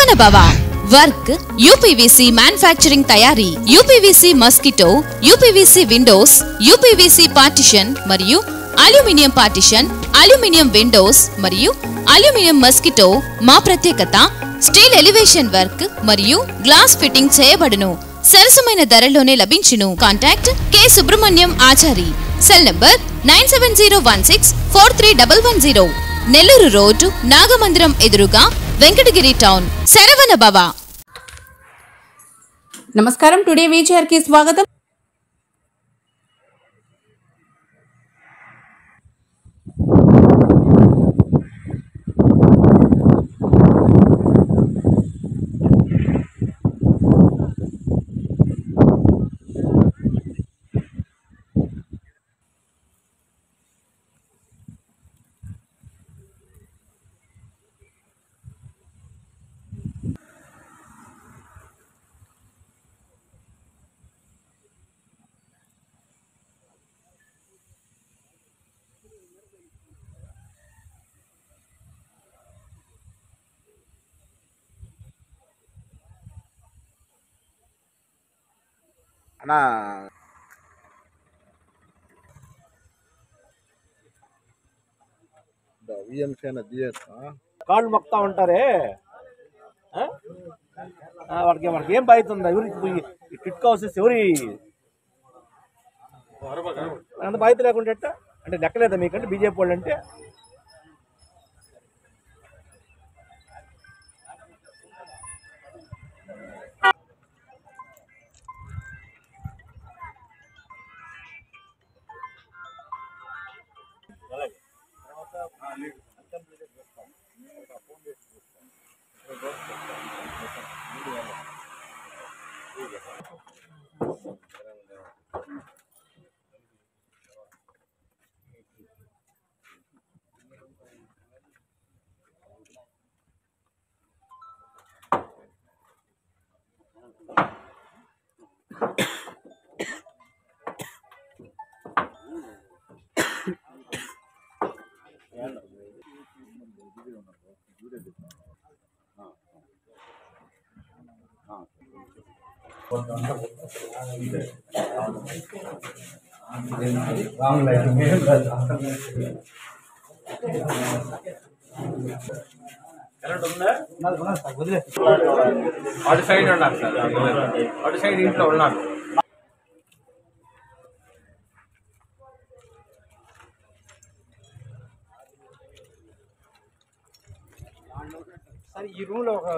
శరవణ భవ work UPVC manufacturing తయారీ UPVC mosquito UPVC Windows UPVC partition మరియు అల్యూమినియం పార్టిషన్ అల్యూమినియం విండోస్ మరియు aluminium mosquito మా ప్రత్యేకత స్టీల్ ఎలివేషన్ వర్క్ మరియు గ్లాస్ ఫిట్టింగ్ చేయబడును సరసమైన ధరలోనే లభించును contact K Subrahmanyam Achari cell number 9701643110 Nellore road Nagamandiram ఎదురుగా వెంకటగిరి టౌన్ శరవణ భవ నమస్కారం టుడే వీచర్ కి స్వాగతం అన్నా కాళ్ళు మొక్తా ఉంటారే వాడికి ఏం బాధ్యత ఎవరికి కిట్ హౌసెస్ ఎవరి అంత బాధ్యత లేకుండా అంటే లెక్కలేదా మీకంటే బీజేపీ వాళ్ళు అంటే అటు సైడ్ ఉన్నారు సార్ అటు సైడ్ ఇంట్లో ఉన్నారు ఈ రూమ్ లో ఒక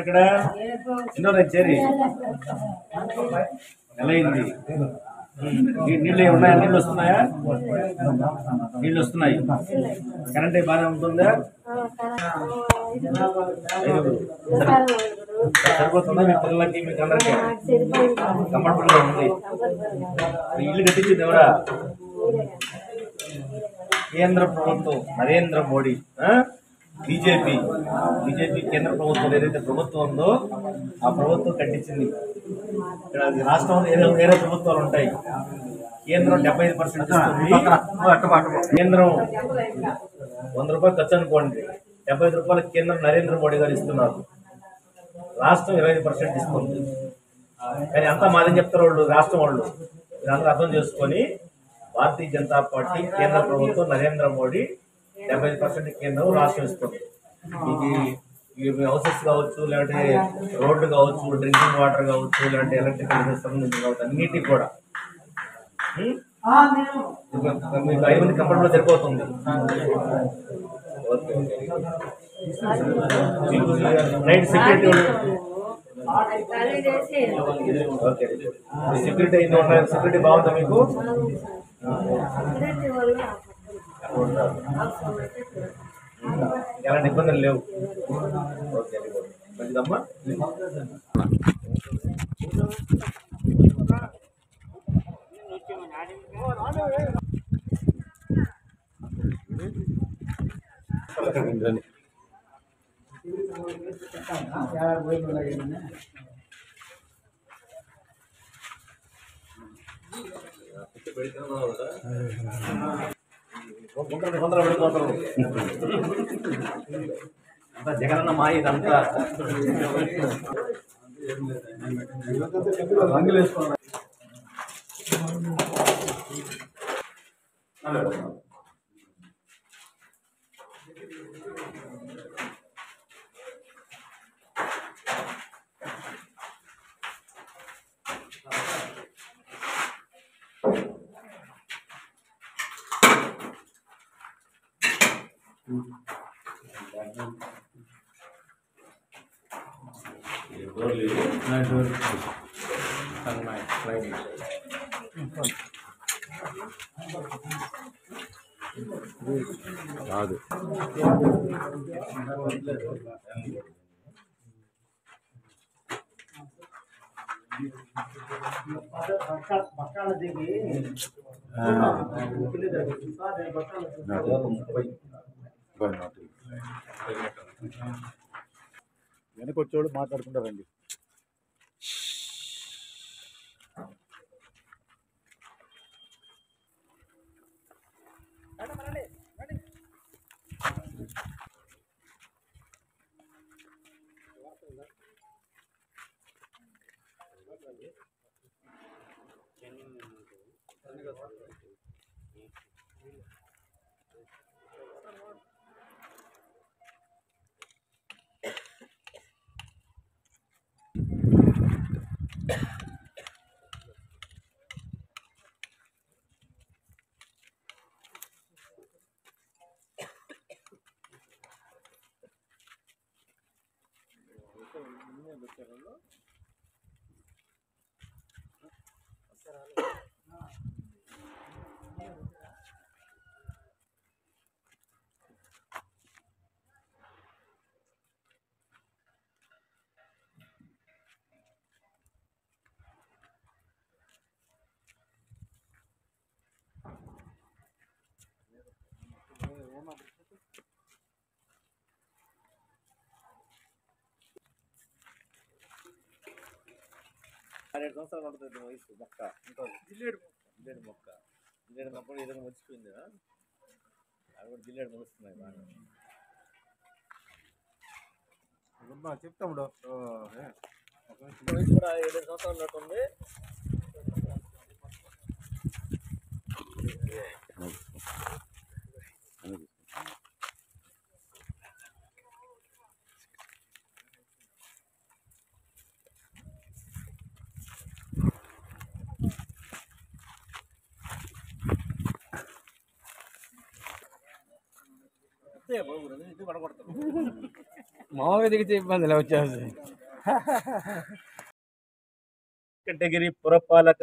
ఇక్కడ ఎన్నో చేరి నెలైంది నీళ్ళు ఉన్నాయా నీళ్ళు వస్తున్నాయా నీళ్ళు వస్తున్నాయి కరెంట్ బాగానే ఉంటుందా సరిపోతుందా మీ పిల్లలకి మీకు అందరికీ కంఫర్టబుల్ గా ఉంది ఇల్లు కట్టించింది ఎవరా కేంద్ర ప్రభుత్వం నరేంద్ర మోడీ బీజేపీ కేంద్ర ప్రభుత్వం ఏదైతే ప్రభుత్వం ఉందో ఆ ప్రభుత్వం కట్టించింది ఇక్కడ రాష్ట్రంలో వేరే ప్రభుత్వాలు ఉంటాయి కేంద్రం 75% ఇస్తుంది కేంద్రం 100 రూపాయలు ఖర్చు అనుకోండి 75 రూపాయలు కేంద్రం నరేంద్ర మోడీ గారు ఇస్తున్నారు రాష్ట్రం 25% ఇస్తుంది కానీ అంతా మాదని చెప్తారు వాళ్ళు, రాష్ట్రం వాళ్ళు. మీరందరూ అర్థం చేసుకొని భారతీయ జనతా పార్టీ కేంద్ర ప్రభుత్వం నరేంద్ర మోడీ 75% కేంద్రం రాష్ట్రం ఇస్తుంది. మీకు హౌసెస్ కావచ్చు, లేదంటే రోడ్లు కావచ్చు, డ్రింకింగ్ వాటర్ కావచ్చు, లేదంటే ఎలక్ట్రికల్ సంబంధించి కావచ్చు, అన్నిటికీ కూడా మీకు 5 మంది కంపెనీలో సరిపోతుంది. మీకు night security okay, security security బాగుందా మీకు? ఎలాంటి ఇబ్బందులు లేవు. ఓకే, మంచిదమ్మా. తొందర పడిపోతారు అంతా జగనన్న మాయ ఇదంతా. రంగులు వేసుకున్నా కాదు వెనకొచ్చోడు మాట్లాడుకుంటారండి. పన్నెండు సంవత్సరాలు ఉంటుంది వయసు మొక్క ఉంటుంది. జిల్లేడు మొక్క జిల్లేడు మొక్క ఏదైనా వచ్చిపోయింది. అవి కూడా జిల్లేడు మొలుస్తున్నాయి బాగా. చెప్తాముడు వయసు కూడా 7 సంవత్సరాలు ఉన్నట్టుంది. మామూలుగా దిగితే ఇబ్బంది ఇలా వచ్చేసి. వెంకటగిరి పురపాలక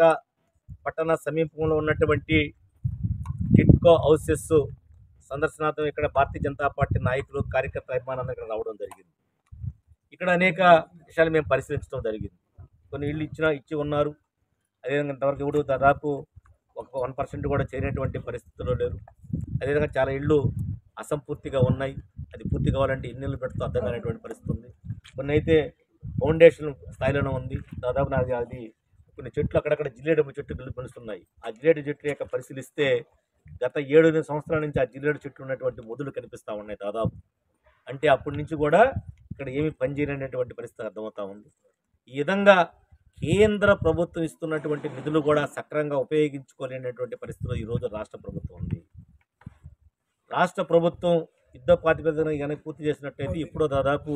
పట్టణ సమీపంలో ఉన్నటువంటి టిట్కో హౌసెస్ సందర్శనార్థం ఇక్కడ భారతీయ జనతా పార్టీ నాయకులు, కార్యకర్త అభిమానులు ఇక్కడ రావడం జరిగింది. ఇక్కడ అనేక విషయాలు మేము పరిశీలించడం జరిగింది. కొన్ని ఇళ్ళు ఇచ్చి ఉన్నారు. అదేవిధంగా ఇంతవరకు ఎవడు దాదాపు 1% కూడా చేయనటువంటి పరిస్థితుల్లో లేరు. అదేవిధంగా చాలా ఇళ్ళు అసంపూర్తిగా ఉన్నాయి. అది పూర్తి కావాలంటే ఎన్ని ఇళ్ళు పెడుతూ అర్థం కానిటువంటి పరిస్థితి ఉంది. కొన్ని అయితే ఫౌండేషన్ స్థాయిలోనే ఉంది. దాదాపు నాకు అది కొన్ని చెట్లు అక్కడక్కడ జిల్లేడు చెట్లు పెంచుతున్నాయి. ఆ జిల్లేడు చెట్లు యొక్క పరిశీలిస్తే గత 7 సంవత్సరాల నుంచి ఆ జిల్లేడు చెట్లు ఉన్నటువంటి మొదలు కనిపిస్తూ ఉన్నాయి దాదాపు. అంటే అప్పటి నుంచి కూడా ఇక్కడ ఏమి పనిచేయనటువంటి పరిస్థితి అర్థమవుతా ఉంది. ఈ విధంగా కేంద్ర ప్రభుత్వం ఇస్తున్నటువంటి నిధులు కూడా సక్రమంగా ఉపయోగించుకోలేనటువంటి పరిస్థితిలో ఈరోజు రాష్ట్ర ప్రభుత్వం ఉంది. రాష్ట్ర ప్రభుత్వం యుద్ధ ప్రాతిపదికన కనుక పూర్తి చేసినట్టయితే ఇప్పుడు దాదాపు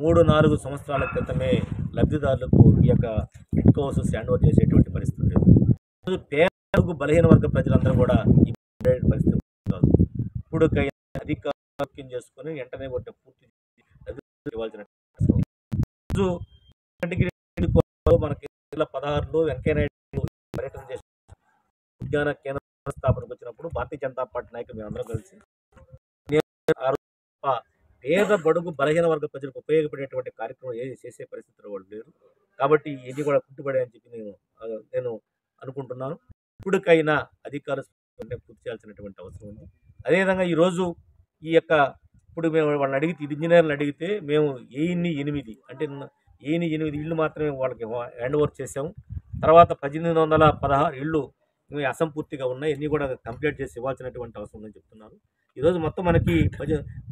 3-4 సంవత్సరాల క్రితమే లబ్ధిదారులకు ఈ యొక్క టిట్కో హౌసెస్ హ్యాండ్ ఓవర్ చేసేటువంటి పరిస్థితి ఉండేది. ఈరోజు పేదలకు బలహీన వర్గ ప్రజలందరూ కూడా ఈ పరిస్థితి కాదు. ఇప్పుడు అధికారం చేసుకుని వెంటనే పూర్తి ఇవ్వాల్సిన రోజు మనకి 2016లో వెంకయ్య నాయుడు పర్యటన చేసిన విజ్ఞాన కేంద్ర స్థాపనకు వచ్చినప్పుడు భారతీయ జనతా పార్టీ నాయకులు మేమందరం కలిసి పేద బడుగు బలహీన వర్గ ప్రజలకు ఉపయోగపడేటువంటి కార్యక్రమం ఏది చేసే పరిస్థితుల్లో వాళ్ళు లేరు. కాబట్టి ఇవన్నీ కూడా కుంటుపడాయని చెప్పి నేను అనుకుంటున్నాను. ఇప్పటికైనా అధికారులు పూర్తి చేయాల్సినటువంటి అవసరం ఉంది. అదేవిధంగా ఈరోజు ఈ యొక్క ఇప్పుడు మేము వాళ్ళని అడిగితే ఇంజనీర్లను అడిగితే మేము 8 అంటే 8 ఇళ్ళు మాత్రమే వాళ్ళకి హ్యాండ్ ఓవర్ చేసాము. తర్వాత 1816 ఇళ్ళు అసంపూర్తిగా ఉన్నాయి. అన్నీ కూడా కంప్లీట్ చేసి ఇవ్వాల్సినటువంటి అవసరం ఉందని చెప్తున్నారు. ఈరోజు మొత్తం మనకి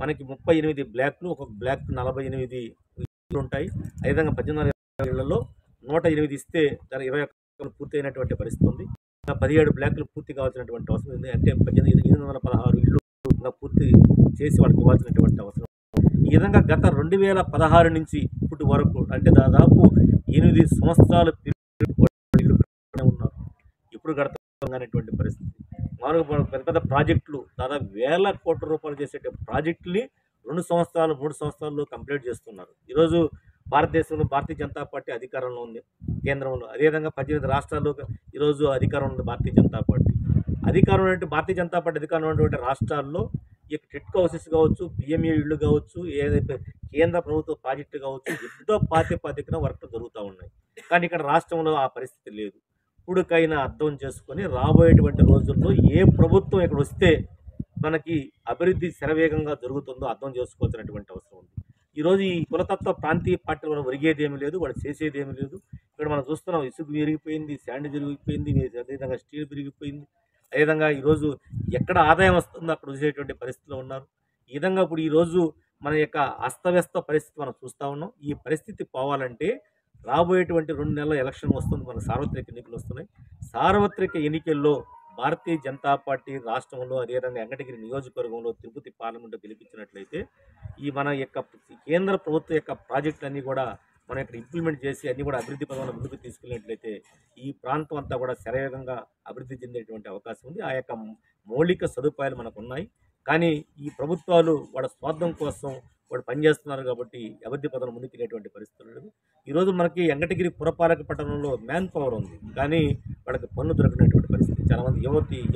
38 బ్లాక్లు, ఒక్కొక్క బ్లాక్ 48 ఇళ్ళు ఉంటాయి. అదేవిధంగా 18 ఇళ్లలో 108 ఇస్తే 21 పూర్తి అయినటువంటి పరిస్థితి ఉంది. 17 బ్లాక్లు పూర్తి కావాల్సినటువంటి అవసరం ఉంది. అంటే 816 ఇళ్ళు పూర్తి చేసి వాళ్ళకి ఇవ్వాల్సినటువంటి అవసరం. ఈ విధంగా గత 2016 నుంచి ఇప్పటి వరకు అంటే దాదాపు 8 సంవత్సరాలు ఉన్నారు. ఇప్పుడు గడపనేటువంటి పరిస్థితి. మామూలుగా పెద్ద పెద్ద ప్రాజెక్టులు దాదాపు వేల కోట్ల రూపాయలు చేసే ప్రాజెక్టుని 2 సంవత్సరాలు 3 సంవత్సరాల్లో కంప్లీట్ చేస్తున్నారు. ఈరోజు భారతదేశంలో భారతీయ జనతా పార్టీ అధికారంలో ఉంది కేంద్రంలో. అదేవిధంగా 18 రాష్ట్రాల్లో ఈరోజు అధికారంలో ఉంది భారతీయ జనతా పార్టీ. భారతీయ జనతా పార్టీ అధికారంలో ఉన్నటువంటి రాష్ట్రాల్లో ఈ టిట్కో హౌసెస్ కావచ్చు, పిఎంఏ ఇళ్ళు కావచ్చు, ఏదైతే కేంద్ర ప్రభుత్వ ప్రాజెక్టు కావచ్చు, యుద్ధ ప్రాతిపదికన వర్క్ జరుగుతూ ఉన్నాయి. కానీ ఇక్కడ రాష్ట్రంలో ఆ పరిస్థితి లేదు. ఇప్పటికైనా అర్థం చేసుకొని రాబోయేటువంటి రోజుల్లో ఏ ప్రభుత్వం ఇక్కడ వస్తే మనకి అభివృద్ధి శరవేగంగా జరుగుతుందో అర్థం చేసుకోవాల్సినటువంటి అవసరం ఉంది. ఈరోజు ఈ కులతత్వ ప్రాంతీయ పార్టీలు మనం ఒరిగేది ఏమీ లేదు, వాళ్ళు చేసేది ఏమీ లేదు. ఇక్కడ మనం చూస్తున్నాం, ఇసుక విరిగిపోయింది, శాండ్ విరిగిపోయింది, అదేవిధంగా స్టీల్ విరిగిపోయింది. అదేవిధంగా ఈరోజు ఎక్కడ ఆదాయం వస్తుందో అక్కడ చూసేటువంటి పరిస్థితిలో ఉన్నారు. ఈ విధంగా ఇప్పుడు ఈరోజు మన యొక్క అస్తవ్యస్త పరిస్థితి మనం చూస్తూ ఉన్నాం. ఈ పరిస్థితి పోవాలంటే రాబోయేటువంటి 2 నెలల ఎలక్షన్ వస్తుంది, మనకు సార్వత్రిక ఎన్నికలు వస్తున్నాయి. సార్వత్రిక ఎన్నికల్లో భారతీయ జనతా పార్టీ రాష్ట్రంలో అదేవిధంగా వెంకటగిరి నియోజకవర్గంలో తిరుపతి పార్లమెంటు గెలిపించినట్లయితే ఈ మన యొక్క కేంద్ర ప్రభుత్వం యొక్క ప్రాజెక్టులన్నీ కూడా మనం ఇక్కడ ఇంప్లిమెంట్ చేసి అన్నీ కూడా అభివృద్ధి పదంలో ముందుకు తీసుకెళ్ళినట్లయితే ఈ ప్రాంతం అంతా కూడా శరవేగంగా అభివృద్ధి చెందేటువంటి అవకాశం ఉంది. ఆ యొక్క మౌలిక సదుపాయాలు మనకు ఉన్నాయి. కానీ ఈ ప్రభుత్వాలు వాళ్ళ స్వార్థం కోసం వాళ్ళు పనిచేస్తున్నారు కాబట్టి అభివృద్ధి పదంలో ముందుకెళ్ళేటువంటి పరిస్థితులు లేదు. ఈరోజు మనకి వెంకటగిరి పురపాలక పట్టణంలో మ్యాన్ పవర్ ఉంది, కానీ వాళ్ళకి పన్ను దొరికినటువంటి పరిస్థితి. చాలామంది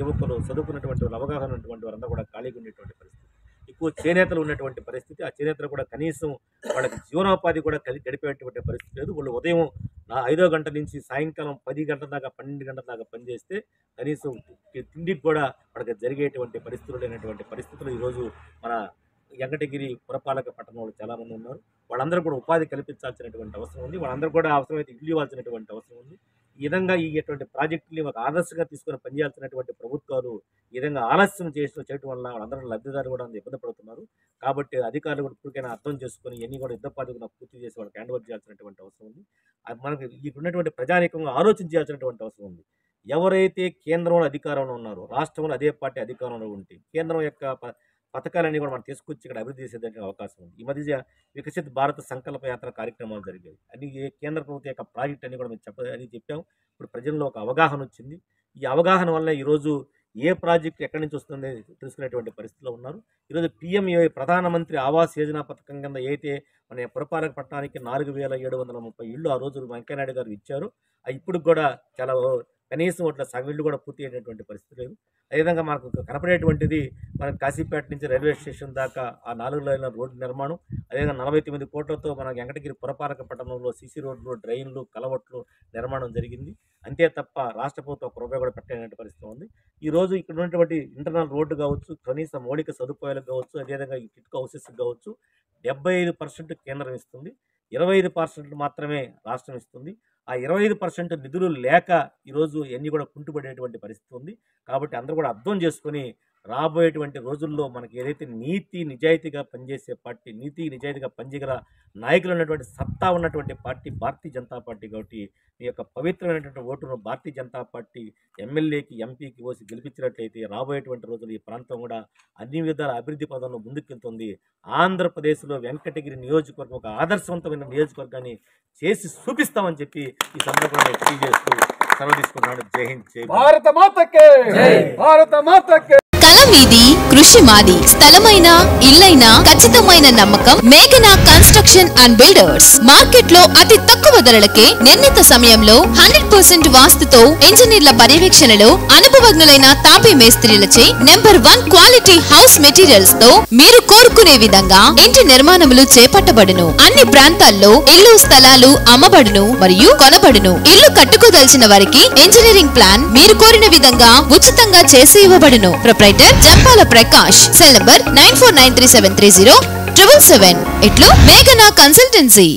యువకులు చదువుకున్నటువంటి వాళ్ళు, అవగాహన ఉన్నటువంటి వారంతా కూడా ఖాళీగా ఉండేటువంటి పరిస్థితి. ఎక్కువ చేనేతలు ఉన్నటువంటి పరిస్థితి. ఆ చేనేతలు కూడా కనీసం వాళ్ళకి జీవనోపాధి కూడా గడిపేటువంటి పరిస్థితి లేదు. వాళ్ళు ఉదయం 5 గంటల నుంచి సాయంకాలం 10 గంటల దాకా 12 గంటల దాకా పనిచేస్తే కనీసం తిండికి కూడా వాళ్ళకి జరిగేటువంటి పరిస్థితులు లేనటువంటి పరిస్థితులు ఈరోజు మన వెంకటగిరి పురపాలక పట్టణంలో చాలామంది ఉన్నారు. వాళ్ళందరూ కూడా ఉపాధి కల్పించాల్సినటువంటి అవసరం ఉంది. వాళ్ళందరూ కూడా అవసరమైతే ఇల్లు ఇవ్వాల్సినటువంటి అవసరం ఉంది. ఈ విధంగా ఇటువంటి ప్రాజెక్టుని ఒక ఆదర్శంగా తీసుకొని పనిచేయాల్సినటువంటి ప్రభుత్వాలు ఈ విధంగా ఆలస్యం చేయడం వల్ల వాళ్ళందరూ లబ్ధిదారులు కూడా ఇబ్బంది పడుతున్నారు. కాబట్టి అధికారులు కూడా ఇప్పటికైనా అర్థం చేసుకొని ఇవన్నీ కూడా యుద్ధ ప్రాతిపదికన పూర్తి చేసి వాళ్ళకి హ్యాండ్ ఓవర్ చేయాల్సినటువంటి అవసరం ఉంది. మనకి ఇక్కడ ఉన్నటువంటి ప్రజానీకంగా ఆలోచించాల్సినటువంటి అవసరం ఉంది. ఎవరైతే కేంద్రంలో అధికారంలో ఉన్నారో రాష్ట్రంలో అదే పార్టీ అధికారంలో ఉంటే కేంద్రం యొక్క పథకాలన్నీ కూడా మనం తీసుకొచ్చి ఇక్కడ అభివృద్ధి చేసేదానికి అవకాశం ఉంది. ఈ మధ్య వికసిత్ భారత సంకల్ప యాత్ర కార్యక్రమాలు జరిగాయి. అన్ని కేంద్ర ప్రభుత్వం యొక్క ప్రాజెక్ట్ అన్ని కూడా మేము చెప్పాము. ఇప్పుడు ప్రజల్లో ఒక అవగాహన వచ్చింది. ఈ అవగాహన వల్ల ఈరోజు ఏ ప్రాజెక్ట్ ఎక్కడి నుంచి వస్తుంది తెలుసుకునేటువంటి పరిస్థితిలో ఉన్నారు. ఈరోజు పిఎంఏ ప్రధానమంత్రి ఆవాస్ యోజన పథకం కింద అయితే మన పురపాలక పట్టణానికి 4730 ఇళ్ళు ఆ రోజు వెంకయ్యనాయుడు గారు ఇచ్చారు. ఇప్పుడు కూడా చాలా కనీసం అట్లా సగం ఇళ్ళు కూడా పూర్తి అయ్యేటువంటి పరిస్థితి లేదు. అదేవిధంగా మనకు కనపడేటువంటిది మన కాశీపేట నుంచి రైల్వే స్టేషన్ దాకా ఆ 4 లైన్ల రోడ్డు నిర్మాణం. అదేవిధంగా 49 కోట్లతో మన వెంకటగిరి పురపాలక పట్టణంలో సీసీ రోడ్లు, డ్రైన్లు, కలవట్లు నిర్మాణం జరిగింది. అంతే తప్ప రాష్ట్ర ప్రభుత్వం ఒక రూపాయి కూడా పెట్టలేనటువంటి పరిస్థితి ఉంది. ఈరోజు ఇక్కడ ఉన్నటువంటి ఇంటర్నల్ రోడ్డు కావచ్చు, కనీస మౌలిక సదుపాయాలు కావచ్చు, అదేవిధంగా ఈ టిట్కో హౌసెస్ కావచ్చు 75% కేంద్రం ఇస్తుంది, 25% మాత్రమే రాష్ట్రం ఇస్తుంది. ఆ 25% నిధులు లేక ఈరోజు ఇవన్నీ కూడా కుంటుపడేటువంటి పరిస్థితి ఉంది. కాబట్టి అందరూ కూడా అర్థం చేసుకొని రాబోయేటువంటి రోజుల్లో మనకి ఏదైతే నీతి నిజాయితీగా పనిచేసే పార్టీ, నీతి నిజాయితీగా పనిచేయగల నాయకులు ఉన్నటువంటి సత్తా ఉన్నటువంటి పార్టీ భారతీయ జనతా పార్టీ. కాబట్టి మీ యొక్క పవిత్రమైనటువంటి ఓటును భారతీయ జనతా పార్టీ ఎమ్మెల్యేకి, ఎంపీకి పోసి గెలిపించినట్లయితే రాబోయేటువంటి రోజులు ఈ ప్రాంతం కూడా అన్ని విధాల అభివృద్ధి పదంలో ముందుకెళ్తుంది. ఆంధ్రప్రదేశ్లో వెంకటగిరి నియోజకవర్గం ఒక ఆదర్శవంతమైన నియోజకవర్గాన్ని చేసి చూపిస్తామని చెప్పి ఈ సందర్భంగా తెలియజేస్తూ సెలవు తీసుకున్నాను. జై హింద్, జై భారత మాతకే, భారత మాతకే. కళ మీది, కృషి మాది. స్థలమైన, ఇల్లైనా ఖచ్చితమైన నమ్మకం మేఘనా కన్స్ట్రక్షన్ అండ్ బిల్డర్స్. మార్కెట్ లో అతి తక్కువ ధరలకే నిర్ణీత సమయంలో 100% వాస్తుతో ఇంజనీర్ల పర్యవేక్షణలో అనుభవజ్ఞులైన తాపీ మేస్త్రీలచే నెంబర్ 1 క్వాలిటీ హౌస్ మెటీరియల్స్ తో మీరు కోరుకునే విధంగా ఇంటి నిర్మాణములు చేపట్టబడును. అన్ని ప్రాంతాల్లో ఇల్లు స్థలాలు అమ్మబడును మరియు కొనబడును. ఇల్లు కట్టుకోదలిచిన వారికి ఇంజనీరింగ్ ప్లాన్ మీరు కోరిన విధంగా ఉచితంగా చేసి ఇవ్వబడును. Proprietor Jampala Prakash. Cell number 9493730777. ఇట్లు మేఘనా కన్సల్టెన్సీ.